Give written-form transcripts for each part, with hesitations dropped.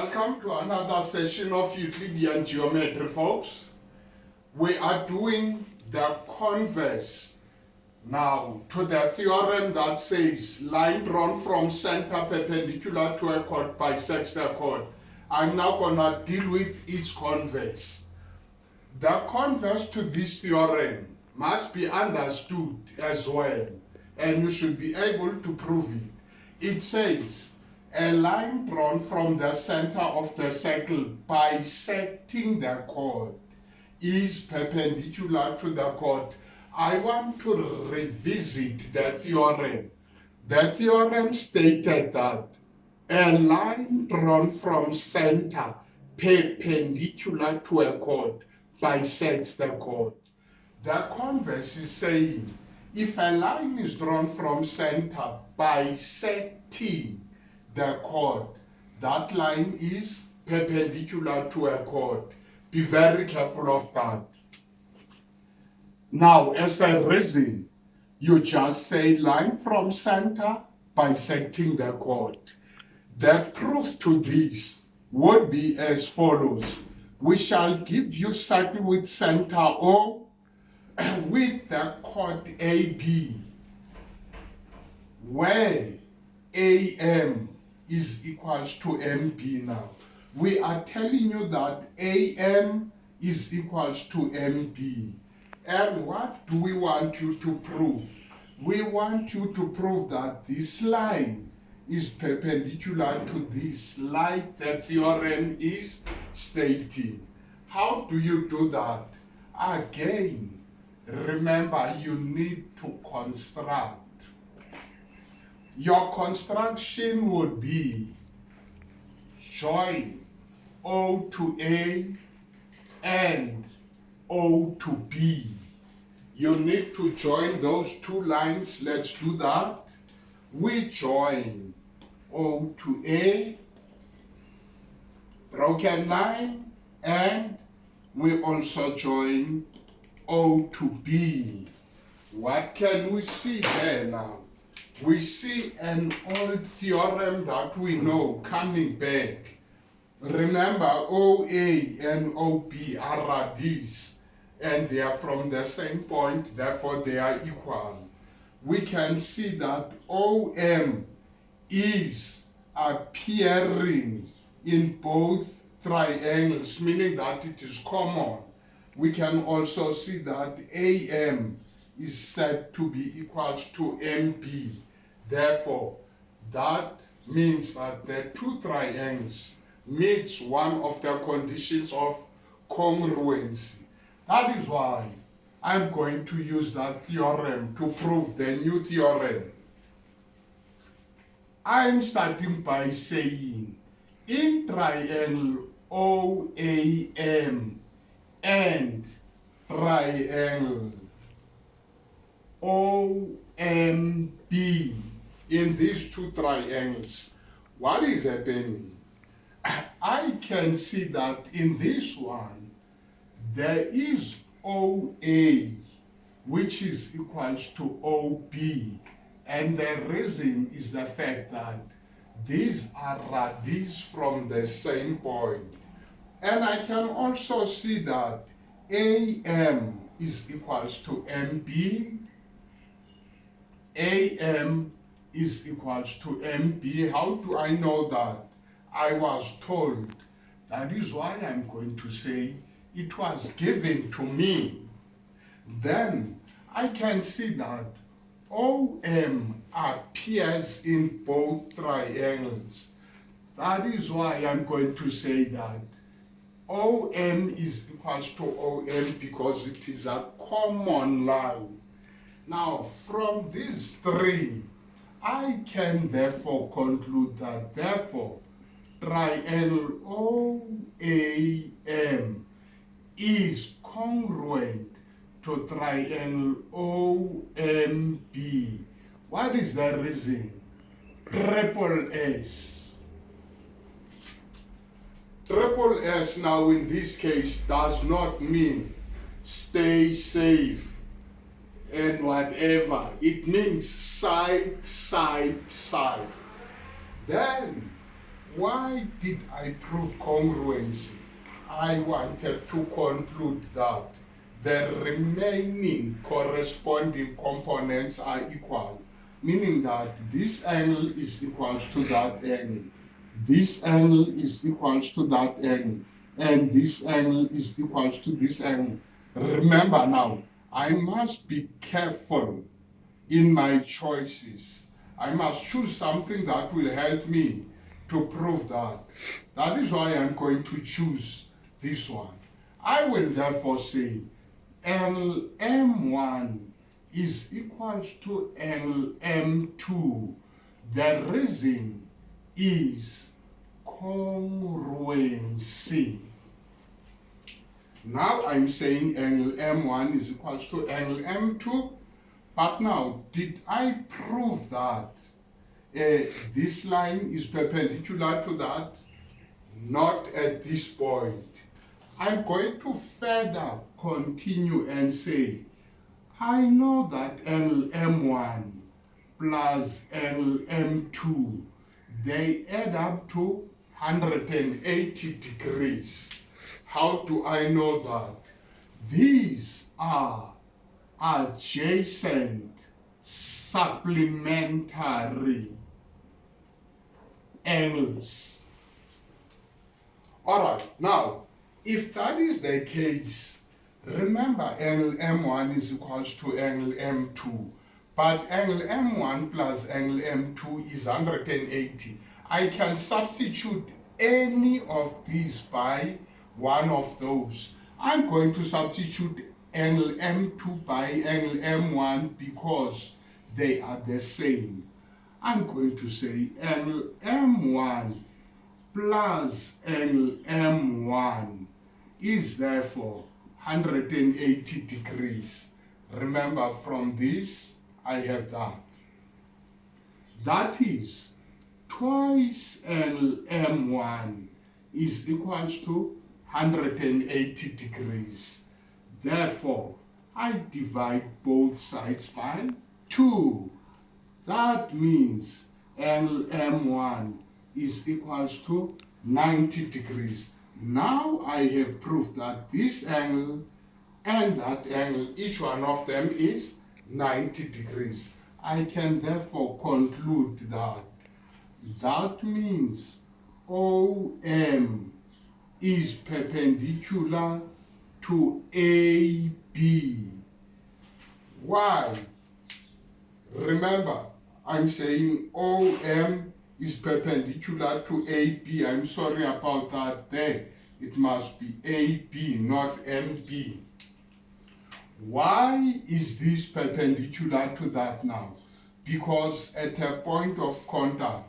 Welcome to another session of Euclidean geometry, folks. We are doing the converse now to the theorem that says line drawn from center perpendicular to a chord bisects the chord. I'm now going to deal with its converse. The converse to this theorem must be understood as well, and you should be able to prove it. It says a line drawn from the center of the circle bisecting the chord is perpendicular to the chord. I want to revisit the theorem. The theorem stated that a line drawn from center perpendicular to a chord bisects the chord. The converse is saying if a line is drawn from center bisecting the chord, that line is perpendicular to a chord. Be very careful of that. Now, as a reason, you just say line from center bisecting the chord. The proof to this would be as follows. We shall give you circle with center O with the chord AB, where AM is equals to MB now. We are telling you that AM is equals to MB. And what do we want you to prove? We want you to prove that this line is perpendicular to this, like the theorem is stating. How do you do that? Again, remember you need to construct. Your construction would be join O to A and O to B. You need to join those two lines. Let's do that. We join O to A, broken line, and we also join O to B. What can we see there now? We see an old theorem that we know coming back. Remember, OA and OB are radius, and they are from the same point, therefore they are equal. We can see that OM is appearing in both triangles, meaning that it is common. We can also see that AM is said to be equals to MB. Therefore, that means that the two triangles meets one of the conditions of congruency. That is why I'm going to use that theorem to prove the new theorem. I'm starting by saying in triangle OAM and triangle OMB, in these two triangles, what is happening? I can see that in this one, there is OA, which is equals to OB. And the reason is the fact that these are radius from the same point. And I can also see that AM is equals to MB. AM is equals to MB. How do I know that? I was told. That is why I'm going to say it was given to me. Then I can see that OM appears in both triangles. That is why I'm going to say that OM is equals to OM because it is a common line. Now, from these three, I can therefore conclude that therefore triangle OAM is congruent to triangle OMB. What is the reason? Triple S. Triple S now in this case does not mean stay safe and whatever. It means side, side, side. Then Why did I prove congruency? I wanted to conclude that the remaining corresponding components are equal, meaning that this angle is equal to that angle, this angle is equal to that angle, and this angle is equal to this angle. Remember now, I must be careful in my choices. I must choose something that will help me to prove that. That is why I'm going to choose this one. I will therefore say angle M1 is equal to angle M2. The reason is congruency. Now I'm saying angle M1 is equal to angle M2. But now, did I prove that this line is perpendicular to that? Not at this point. I'm going to further continue and say, I know that angle M1 plus angle M2, they add up to 180 degrees. How do I know that? These are adjacent supplementary angles. All right, now, if that is the case, remember angle M1 is equal to angle M2, but angle M1 plus angle M2 is 180. I can substitute any of these by one of those. I'm going to substitute angle M2 by angle M1 because they are the same. I'm going to say angle M1 plus angle M1 is therefore 180 degrees. Remember, from this, I have that. That is, twice angle M1 is equal to 180 degrees. Therefore, I divide both sides by 2. That means angle M1 is equal to 90 degrees. Now I have proved that this angle and that angle, each one of them is 90 degrees. I can therefore conclude that means OM is perpendicular to AB. Why? Remember, I'm saying OM is perpendicular to AB. I'm sorry about that there. It must be AB, not MB. Why is this perpendicular to that now? Because at a point of contact,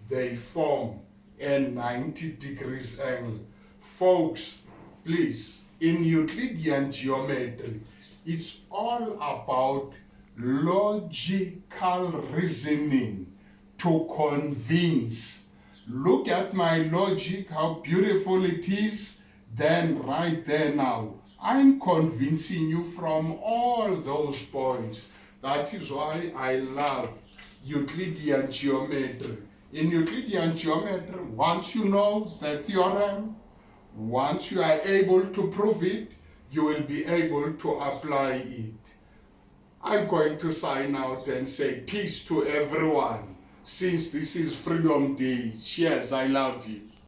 they form a 90 degrees angle. Folks, please, in Euclidean geometry, it's all about logical reasoning to convince. Look at my logic, how beautiful it is. Then right there now, I'm convincing you from all those points. That is why I love Euclidean geometry. In Euclidean geometry, once you know the theorem, once you are able to prove it, you will be able to apply it. I'm going to sign out and say peace to everyone, since this is Freedom Day. Cheers, I love you.